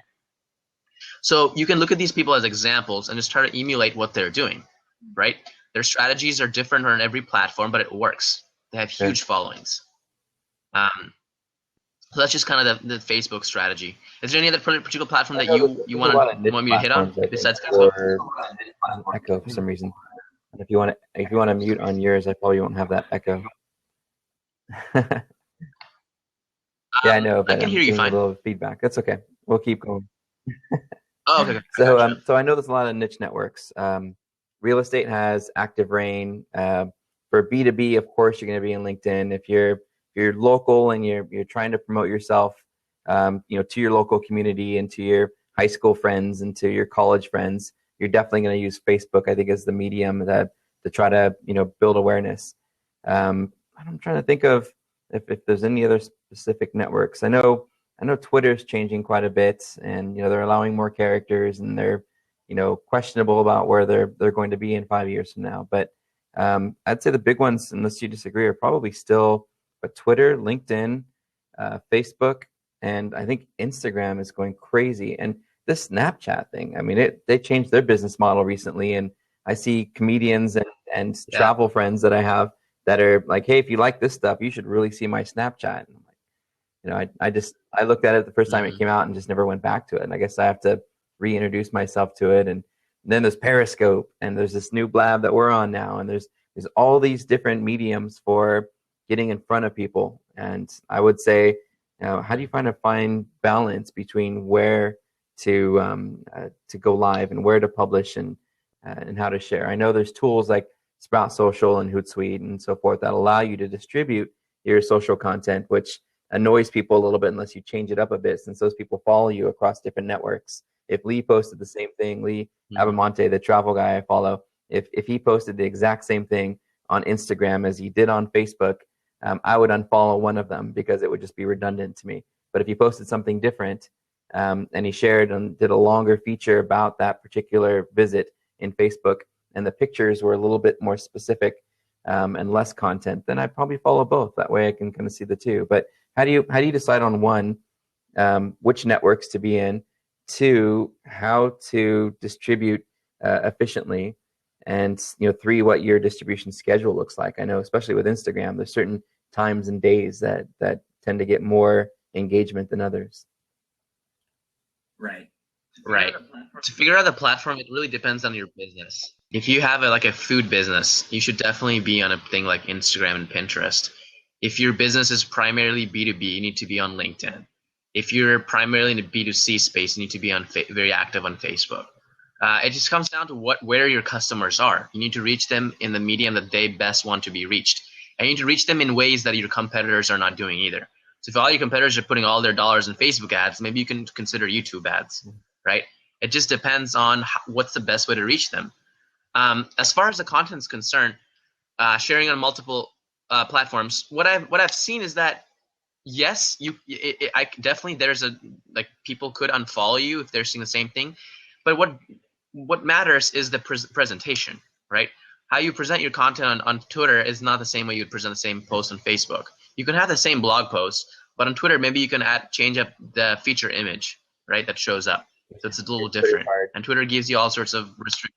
So you can look at these people as examples and just try to emulate what they're doing, right? Their strategies are different on every platform, but it works. They have huge followings. So that's just kind of the Facebook strategy. Is there any other particular platform that you want me to hit on besides Facebook? Echo for some reason. If you want to mute on yours, I probably won't have that echo. Yeah, I know, but I can hear you fine. A little feedback. That's okay. We'll keep going. Oh, okay. So I know there's a lot of niche networks. Real estate has Active Rain. For B2B, of course, you're going to be in LinkedIn. If you're local and you're trying to promote yourself, to your local community and to your high school friends and to your college friends, you're definitely going to use Facebook, I think, as the medium to try to build awareness. I'm trying to think of if there's any other specific networks. I know Twitter's changing quite a bit, and they're allowing more characters, and they're questionable about where they're going to be in 5 years from now. But I'd say the big ones, unless you disagree, are probably still Twitter, LinkedIn, Facebook, and I think Instagram is going crazy. And this Snapchat thing, I mean, they changed their business model recently, and I see comedians and travel friends that I have that are like, hey, if you like this stuff, you should really see my Snapchat. And I'm like, I looked at it the first time it came out and just never went back to it. And I guess I have to reintroduce myself to it. And then there's Periscope, and there's this new Blab that we're on now, and there's all these different mediums for getting in front of people. And I would say, how do you find a fine balance between where to go live and where to publish and how to share. I know there's tools like Sprout Social and Hootsuite and so forth that allow you to distribute your social content, which annoys people a little bit unless you change it up a bit, since those people follow you across different networks. If Lee posted the same thing, Lee Abamonte, the travel guy I follow, if he posted the exact same thing on Instagram as he did on Facebook, I would unfollow one of them because it would just be redundant to me. But if he posted something different and he shared and did a longer feature about that particular visit in Facebook, and the pictures were a little bit more specific and less content, then I'd probably follow both. That way I can kind of see the two. But how do you decide on one, which networks to be in, two, how to distribute efficiently, and three, what your distribution schedule looks like? I know, especially with Instagram, there's certain times and days that tend to get more engagement than others. Right. To figure out the platform, it really depends on your business. If you have a food business, you should definitely be on a thing like Instagram and Pinterest. If your business is primarily B2B, you need to be on LinkedIn. If you're primarily in a B2C space, you need to be on very active on Facebook. It just comes down to where your customers are. You need to reach them in the medium that they best want to be reached. And you need to reach them in ways that your competitors are not doing either. So if all your competitors are putting all their dollars in Facebook ads, maybe you can consider YouTube ads, right? It just depends on what's the best way to reach them. As far as the content is concerned, sharing on multiple platforms, what I've seen is that yes, I definitely, there's people could unfollow you if they're seeing the same thing, but what matters is the presentation, right? How you present your content on Twitter is not the same way you'd present the same post on Facebook. You can have the same blog post, but on Twitter, maybe you can change up the feature image, right, that shows up. So it's a little different. And Twitter gives you all sorts of restrictions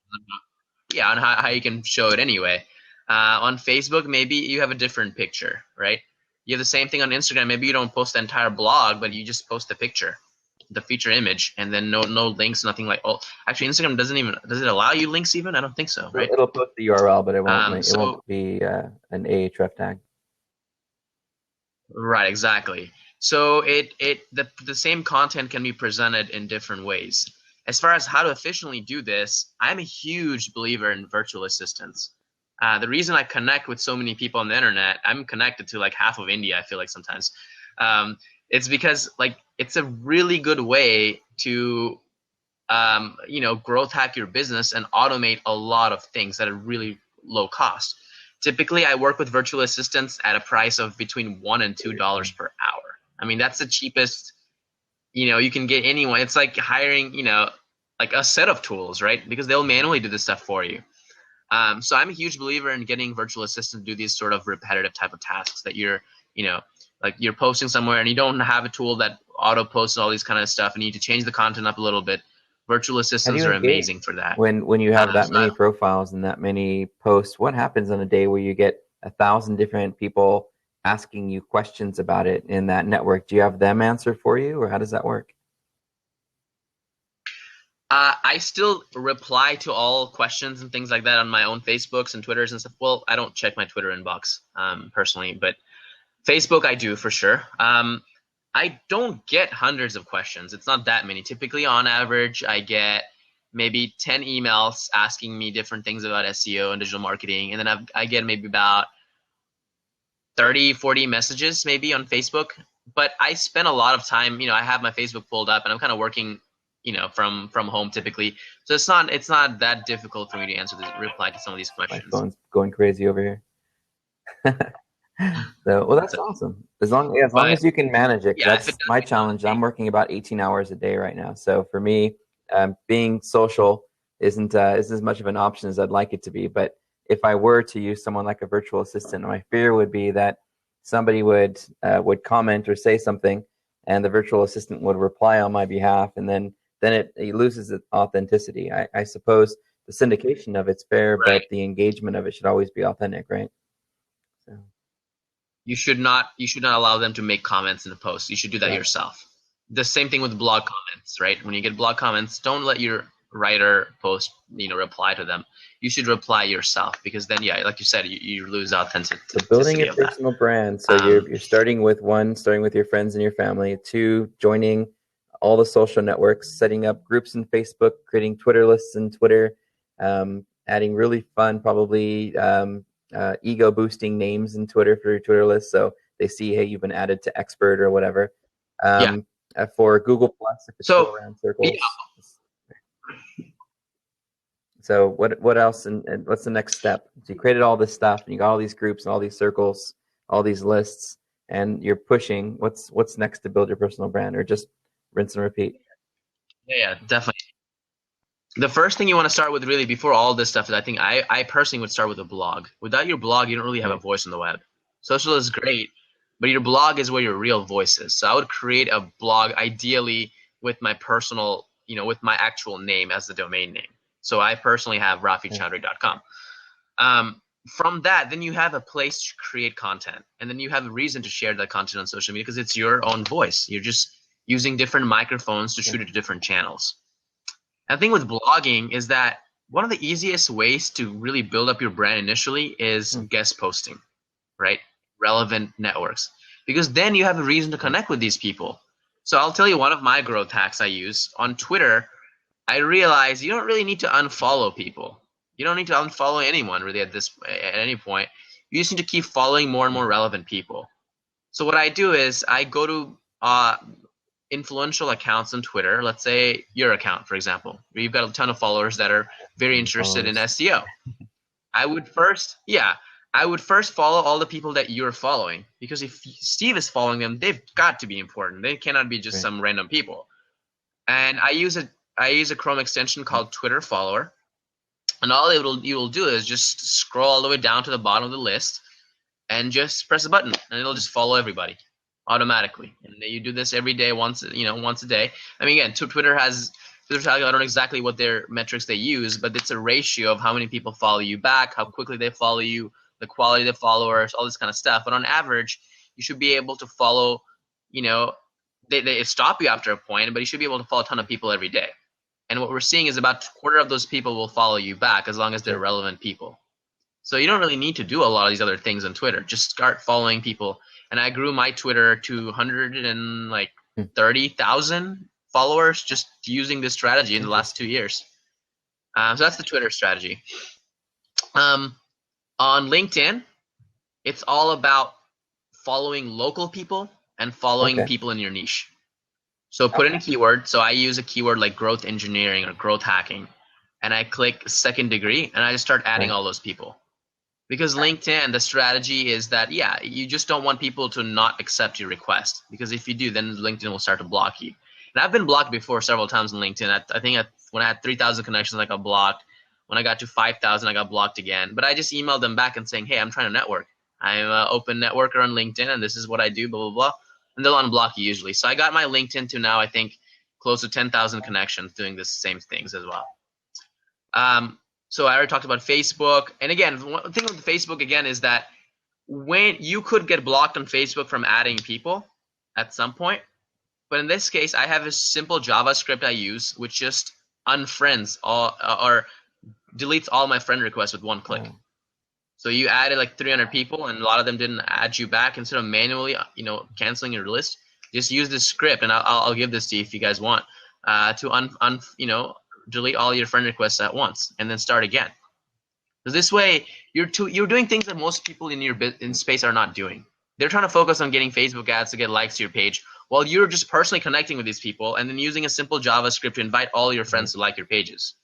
on how you can show it anyway. On Facebook, maybe you have a different picture, right? You have the same thing on Instagram. Maybe you don't post the entire blog, but you just post the picture, the feature image, and then no links, nothing like. Oh, actually, Instagram does it allow you links even? I don't think so, right? It'll post the URL, but it won't be an Ahref tag. Right, exactly. So the same content can be presented in different ways. As far as how to efficiently do this, I'm a huge believer in virtual assistants. The reason I connect with so many people on the internet, I'm connected to half of India, I feel like sometimes. It's because it's a really good way to growth hack your business and automate a lot of things at a really low cost. Typically, I work with virtual assistants at a price of between $1 and $2 per hour. I mean, that's the cheapest, you can get anyone. It's like hiring, a set of tools, right? Because they'll manually do this stuff for you. So I'm a huge believer in getting virtual assistants to do these sort of repetitive type of tasks that you're posting somewhere and you don't have a tool that auto posts all these kind of stuff and you need to change the content up a little bit. Virtual assistants are amazing for that. When you have that many profiles and that many posts, what happens on a day where you get 1,000 different people asking you questions about it in that network? Do you have them answer for you, or how does that work? I still reply to all questions and things like that on my own Facebooks and Twitters and stuff. Well, I don't check my Twitter inbox personally, but Facebook I do for sure. I don't get hundreds of questions. It's not that many. Typically, on average, I get maybe 10 emails asking me different things about SEO and digital marketing. And then I get maybe about 30, 40 messages maybe on Facebook. But I spend a lot of time, I have my Facebook pulled up and I'm kind of working, from home typically. So it's not that difficult for me to reply to some of these questions. My phone's going crazy over here. So, that's awesome. As long as you can manage it. That's my challenge. I'm working about 18 hours a day right now. So for me, being social isn't as much of an option as I'd like it to be. But if I were to use someone like a virtual assistant, my fear would be that somebody would comment or say something, and the virtual assistant would reply on my behalf, and then it loses its authenticity. I suppose the syndication of it's fair, right, but the engagement of it should always be authentic, right? So. You should not allow them to make comments in the post. You should do that yourself. The same thing with blog comments, right? When you get blog comments, don't let your writer post, reply to them. You should reply yourself, because then, like you said, you lose authenticity. So building a personal brand. So you're starting with your friends and your family. 2, joining all the social networks, setting up groups in Facebook, creating Twitter lists in Twitter, adding really fun, probably ego boosting names in Twitter for your Twitter list. So they see, hey, you've been added to expert or whatever. Yeah. For Google Plus, if it's So still around circles. yeah. So what else and what's the next step? So you created all this stuff and you got all these groups and all these circles, all these lists, and you're pushing. What's next to build your personal brand, or just rinse and repeat? Yeah, definitely. The first thing you want to start with really before all this stuff is I personally would start with a blog. Without your blog, you don't really have a voice on the web. Social is great, but your blog is where your real voice is. So I would create a blog ideally with my personal, with my actual name as the domain name. So I personally have rafichowdhury.com. From that, then you have a place to create content, and then you have a reason to share that content on social media because it's your own voice. You're just using different microphones to shoot it to different channels. And the thing with blogging is that one of the easiest ways to really build up your brand initially is guest posting, right? Relevant networks, because then you have a reason to connect with these people. So I'll tell you one of my growth hacks I use on Twitter. I realize you don't really need to unfollow people. You don't need to unfollow anyone really at any point. You just need to keep following more and more relevant people. So what I do is I go to influential accounts on Twitter. Let's say your account, for example, where you've got a ton of followers that are very interested in SEO. I would first follow all the people that you're following, because if Steve is following them, they've got to be important. They cannot be just some random people. And I use a Chrome extension called Twitter Follower. And all you will do is just scroll all the way down to the bottom of the list and just press a button, and it'll just follow everybody automatically. And you do this every day, once a day. I mean, again, Twitter I don't know exactly what their metrics they use, but it's a ratio of how many people follow you back, how quickly they follow you, the quality of the followers, all this kind of stuff. But on average, you should be able to follow, they stop you after a point, but you should be able to follow a ton of people every day. And what we're seeing is about a quarter of those people will follow you back as long as they're relevant people. So you don't really need to do a lot of these other things on Twitter. Just start following people. And I grew my Twitter to 130,000 followers just using this strategy in the last 2 years. So that's the Twitter strategy. On LinkedIn, it's all about following local people and following people in your niche. So put in a keyword. So I use a keyword like growth engineering or growth hacking, and I click second degree, and I just start adding all those people. Because LinkedIn, the strategy is that, you just don't want people to not accept your request, because if you do, then LinkedIn will start to block you. And I've been blocked before several times on LinkedIn. I think when I had 3,000 connections, I got blocked. When I got to 5,000, I got blocked again. But I just emailed them back and saying, hey, I'm trying to network. I'm an open networker on LinkedIn, and this is what I do, blah, blah, blah. And they'll unblock you usually. So I got my LinkedIn to now, I think, close to 10,000 connections doing the same things as well. So I already talked about Facebook. And again, one thing with Facebook, again, is that when you could get blocked on Facebook from adding people at some point. But in this case, I have a simple JavaScript I use, which just unfriends all or deletes all my friend requests with one click. So you added like 300 people, and a lot of them didn't add you back. Instead of manually, canceling your list, just use this script, and I'll give this to you if you guys want, to delete all your friend requests at once, and then start again. Because this way, you're doing things that most people in space are not doing. They're trying to focus on getting Facebook ads to get likes to your page, while you're just personally connecting with these people, and then using a simple JavaScript to invite all your friends to like your pages.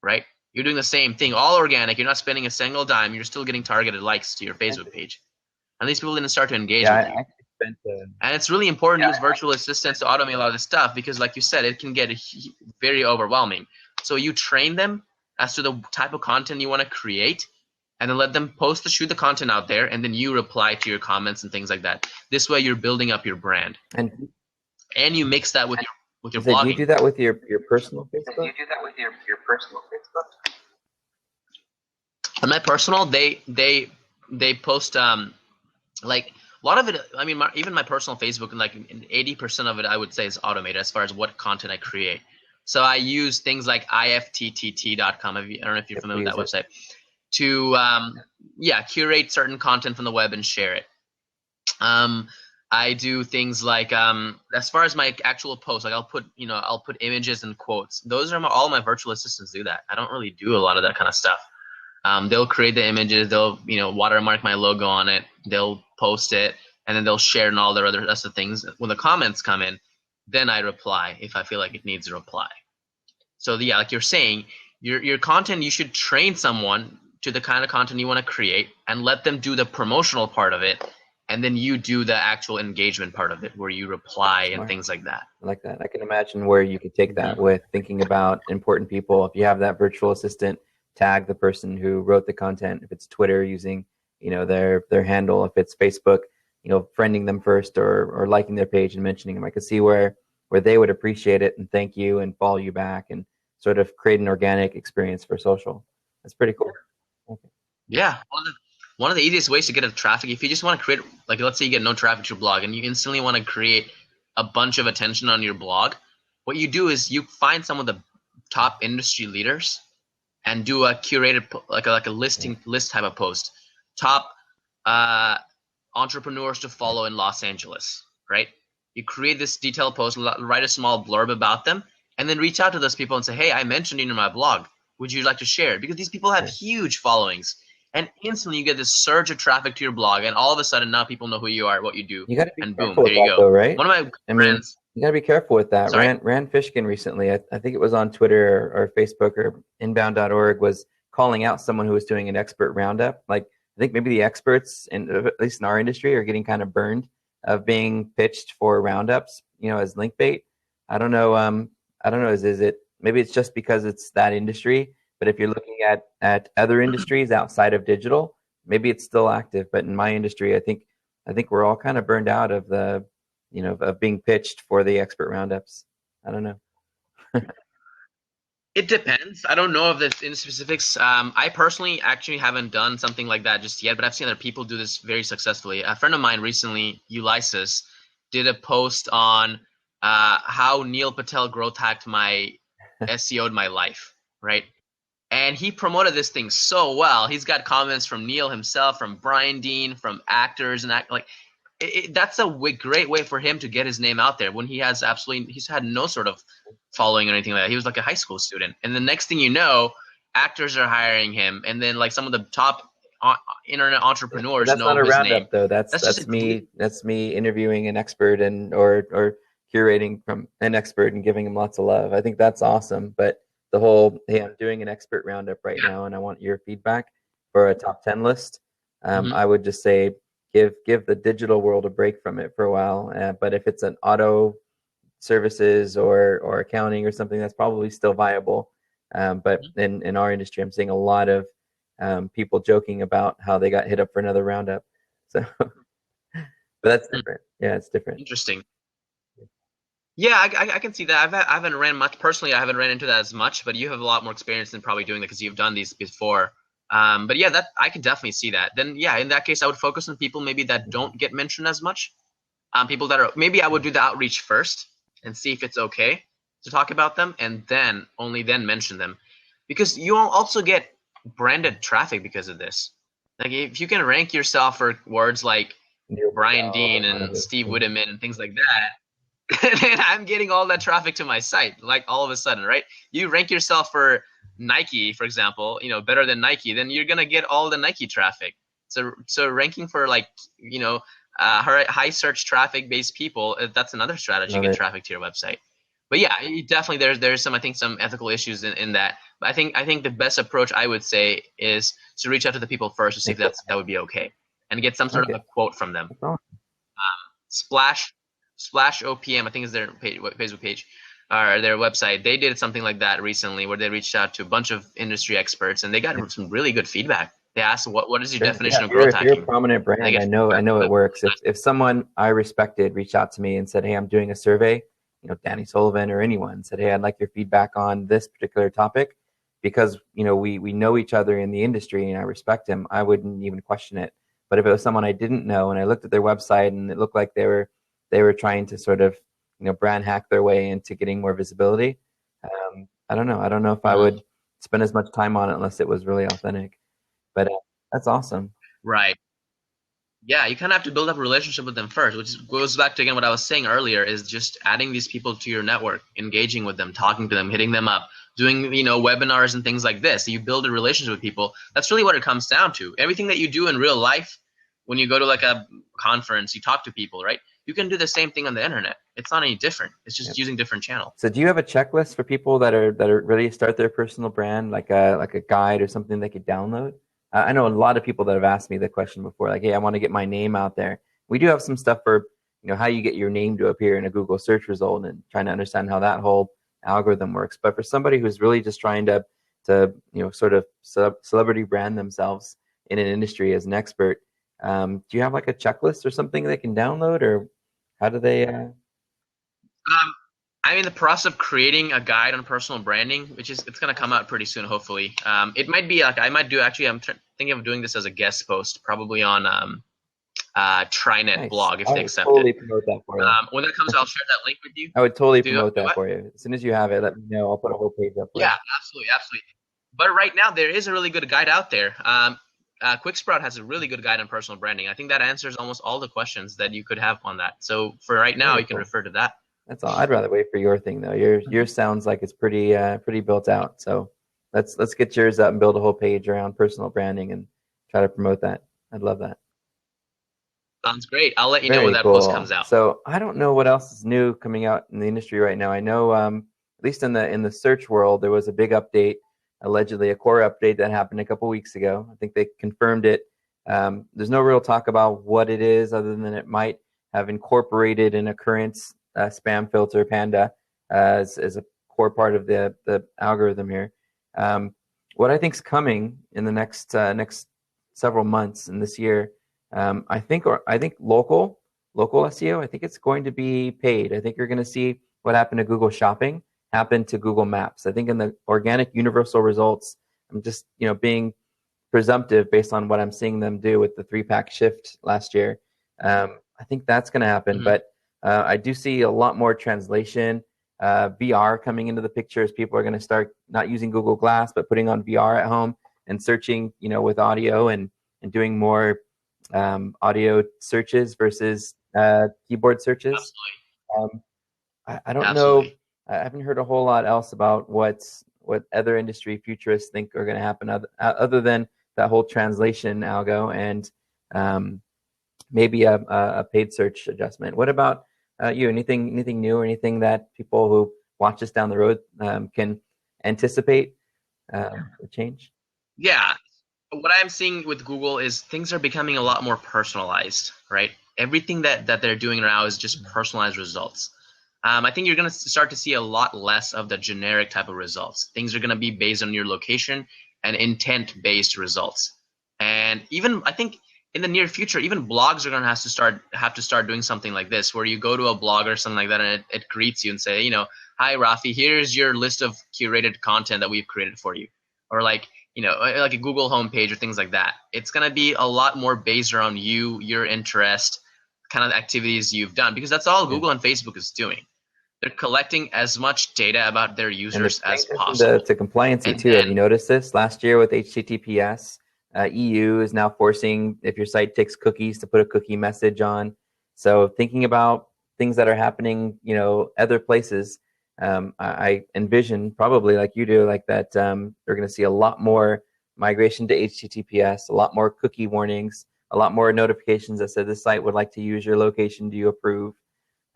Right? You're doing the same thing, all organic. You're not spending a single dime. You're still getting targeted likes to your Facebook page. And these people didn't start to engage with you. And it's really important to use virtual assistants to automate a lot of this stuff, because like you said, it can get very overwhelming. So you train them as to the type of content you want to create, and then let them shoot the content out there, and then you reply to your comments and things like that. This way you're building up your brand. And you mix that with your blogging. Do you do that with your personal Facebook? Do you do that with your personal Facebook? On my personal, they post like a lot of it. I mean, even my personal Facebook, and like 80% of it, I would say, is automated as far as what content I create. So I use things like ifttt.com. I don't know if you're familiar with that website, to curate certain content from the web and share it. I do things like as far as my actual posts, like I'll put images and quotes. Those are all my virtual assistants do that. I don't really do a lot of that kind of stuff. They'll create the images, they'll watermark my logo on it, they'll post it, and then they'll share and all their other rest of things. When the comments come in, then I reply if I feel like it needs a reply. So yeah, like you're saying, your content, you should train someone to the kind of content you want to create and let them do the promotional part of it, and then you do the actual engagement part of it where you reply and things like that. I like that. I can imagine where you could take that with thinking about important people. If you have that virtual assistant, tag the person who wrote the content. If it's Twitter, using their handle. If it's Facebook, friending them first or liking their page and mentioning them. I could see where they would appreciate it and thank you and follow you back and sort of create an organic experience for social. That's pretty cool. Okay. Yeah, one of the easiest ways to get traffic, if you just want to create, like let's say you get no traffic to your blog and you instantly want to create a bunch of attention on your blog, what you do is you find some of the top industry leaders and do a curated, like a listing list type of post. Top entrepreneurs to follow in Los Angeles, right? You create this detailed post, write a small blurb about them, and then reach out to those people and say, hey, I mentioned you in my blog. Would you like to share it? Because these people have huge followings. And instantly you get this surge of traffic to your blog, and all of a sudden now people know who you are, what you do, and boom, there you go. Though, right? One of my friends. You got to be careful with that. Rand Fishkin recently, I think it was on Twitter or Facebook or inbound.org, was calling out someone who was doing an expert roundup. Like, I think maybe the experts, at least in our industry, are getting kind of burned of being pitched for roundups, as link bait. I don't know. Is it maybe it's just because it's that industry? But if you're looking at other industries outside of digital, maybe it's still active. But in my industry, I think we're all kind of burned out of the of being pitched for the expert roundups. I don't know. It depends. I don't know if this in specifics. I personally actually haven't done something like that just yet, but I've seen other people do this very successfully. A friend of mine recently, Ulysses, did a post on how Neil Patel growth hacked my SEO'd my life, right? And he promoted this thing so well. He's got comments from Neil himself, from Brian Dean, from actors, and that's a great way for him to get his name out there when he's had no sort of following or anything like that. He was like a high school student. And the next thing you know, actors are hiring him. And then like some of the top internet entrepreneurs know his name. That's not a roundup though. That's me interviewing an expert or curating from an expert and giving him lots of love. I think that's awesome. But the whole, hey, I'm doing an expert roundup right now and I want your feedback for a top 10 list. I would just say, give the digital world a break from it for a while. But if it's an auto services or accounting or something, that's probably still viable. But in our industry, I'm seeing a lot of people joking about how they got hit up for another roundup. So, but that's different. Yeah, it's different. Interesting. Yeah, I can see that. I haven't ran much personally. I haven't ran into that as much, but you have a lot more experience than probably doing that because you've done these before. But yeah, that I can definitely see that. Then yeah, in that case, I would focus on people maybe that don't get mentioned as much. People that are, maybe I would do the outreach first and see if it's okay to talk about them, and then only then mention them, because you will also get branded traffic because of this. Like if you can rank yourself for words like Brian Dean and Steve Wiideman and things like that, then I'm getting all that traffic to my site, like all of a sudden, right? You rank yourself for Nike, for example, better than Nike, then you're gonna get all the Nike traffic. So ranking for like, high search traffic based people, that's another strategy to get traffic to your website. But yeah, definitely there's some, I think, some ethical issues in that. But I think the best approach I would say is to reach out to the people first to see if that would be okay, and get some sort of a quote from them. Splash OPM, I think is their Facebook page or their website. They did something like that recently where they reached out to a bunch of industry experts and they got some really good feedback. They asked, what is your definition of growth hacking? If you're a prominent brand, I know it works. If someone I respected reached out to me and said, hey, I'm doing a survey, Danny Sullivan or anyone said, hey, I'd like your feedback on this particular topic, because, we know each other in the industry and I respect him, I wouldn't even question it. But if it was someone I didn't know and I looked at their website and it looked like they were trying to sort of, brand hack their way into getting more visibility, I don't know if I would spend as much time on it unless it was really authentic. But that's awesome. Right. Yeah, you kind of have to build up a relationship with them first, which goes back to again what I was saying earlier, is just adding these people to your network, engaging with them, talking to them, hitting them up, doing webinars and things like this. So you build a relationship with people. That's really what it comes down to. Everything that you do in real life, when you go to like a conference, you talk to people, right? You can do the same thing on the internet. It's not any different. It's just using different channels. So do you have a checklist for people that are ready to start their personal brand, like a guide or something they could download? I know a lot of people that have asked me the question before, like, hey, I want to get my name out there. We do have some stuff for how you get your name to appear in a Google search result and trying to understand how that whole algorithm works. But for somebody who's really just trying to sort of celebrity brand themselves in an industry as an expert, do you have like a checklist or something they can download, or how do they? I'm in the process of creating a guide on personal branding, which is it's going to come out pretty soon, hopefully. It might be like I might do actually. I'm thinking of doing this as a guest post, probably on Trinet Nice. blog if I they would accept it. totally promote that for you. When that comes, I'll share that link with you. I would totally Do promote that what? for you. As soon as you have it, let me know. I'll put a whole page up for you. Yeah, absolutely, absolutely. But right now, there is a really good guide out there. QuickSprout has a really good guide on personal branding. I think that answers almost all the questions that you could have on that. So for right now, Very you can cool. refer to that. That's all. I'd rather wait for your thing though. Yours sounds like it's pretty built out. So let's get yours up and build a whole page around personal branding and try to promote that. I'd love that. Sounds great. I'll let you know when Very that post cool. comes out. So I don't know what else is new coming out in the industry right now. I know at least in the search world there was a big update, allegedly a core update that happened a couple weeks ago. I think they confirmed it. There's no real talk about what it is other than it might have incorporated an occurrence spam filter Panda as a core part of the algorithm here. What I think is coming in the next several months in this year, I think local SEO. I think it's going to be paid. I think you're going to see what happened to Google Shopping happen to Google Maps. I think in the organic universal results, I'm just being presumptive based on what I'm seeing them do with the 3-pack shift last year. I think that's going to happen, Mm-hmm. but I do see a lot more translation, VR coming into the picture as people are going to start not using Google Glass, but putting on VR at home and searching, with audio and doing more audio searches versus keyboard searches. Absolutely. I don't know. Absolutely. I haven't heard a whole lot else about what other industry futurists think are going to happen other than that whole translation algo and maybe a paid search adjustment. What about you? Anything new or anything that people who watch us down the road can anticipate change? Yeah. What I'm seeing with Google is things are becoming a lot more personalized, right? Everything that they're doing now is just personalized results. I think you're going to start to see a lot less of the generic type of results. Things are going to be based on your location and intent-based results. And even I think in the near future, even blogs are going to have to start doing something like this, where you go to a blog or something like that, and it greets you and say, hi Rafi, here's your list of curated content that we've created for you, or like a Google homepage or things like that. It's going to be a lot more based around you, your interest, kind of activities you've done, because that's all Google and Facebook is doing. They're collecting as much data about their users as possible. To compliancy too. Have you noticed this? Last year with HTTPS, EU is now forcing if your site takes cookies to put a cookie message on. So thinking about things that are happening, other places, I envision probably like you do, like that we're going to see a lot more migration to HTTPS, a lot more cookie warnings, a lot more notifications that said this site would like to use your location. Do you approve?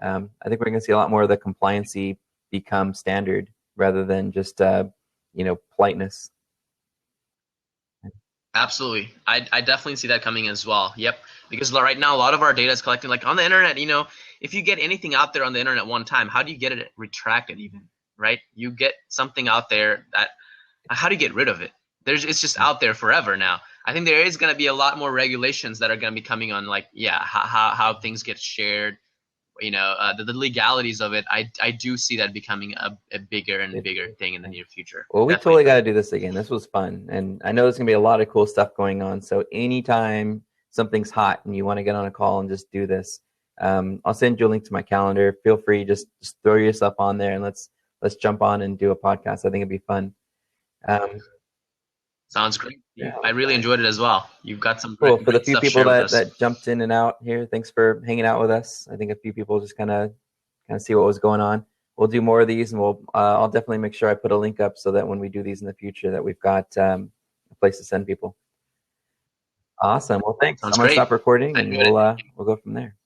I think we're going to see a lot more of the compliancy become standard rather than just politeness. Absolutely. I definitely see that coming as well. Yep. Because right now, a lot of our data is collected like on the internet. If you get anything out there on the internet one time, how do you get it retracted even, right? You get something out there that, how do you get rid of it? It's just out there forever now. I think there is going to be a lot more regulations that are going to be coming on, like, how things get shared, the legalities of it. I do see that becoming a bigger and bigger thing in the near future. Well, we totally got to do this again. This was fun. And I know there's going to be a lot of cool stuff going on. So anytime something's hot and you want to get on a call and just do this, I'll send you a link to my calendar. Feel free, just throw yourself on there and let's jump on and do a podcast. I think it'd be fun. Sounds great. Yeah. I really enjoyed it as well. You've got some Cool. great For the few stuff to people share with us. that jumped in and out here, thanks for hanging out with us. I think a few people just kind of see what was going on. We'll do more of these, and I'll definitely make sure I put a link up so that when we do these in the future, that we've got a place to send people. Awesome. Well, thanks. Sounds I'm gonna great. stop recording, I and enjoyed it. we'll go from there.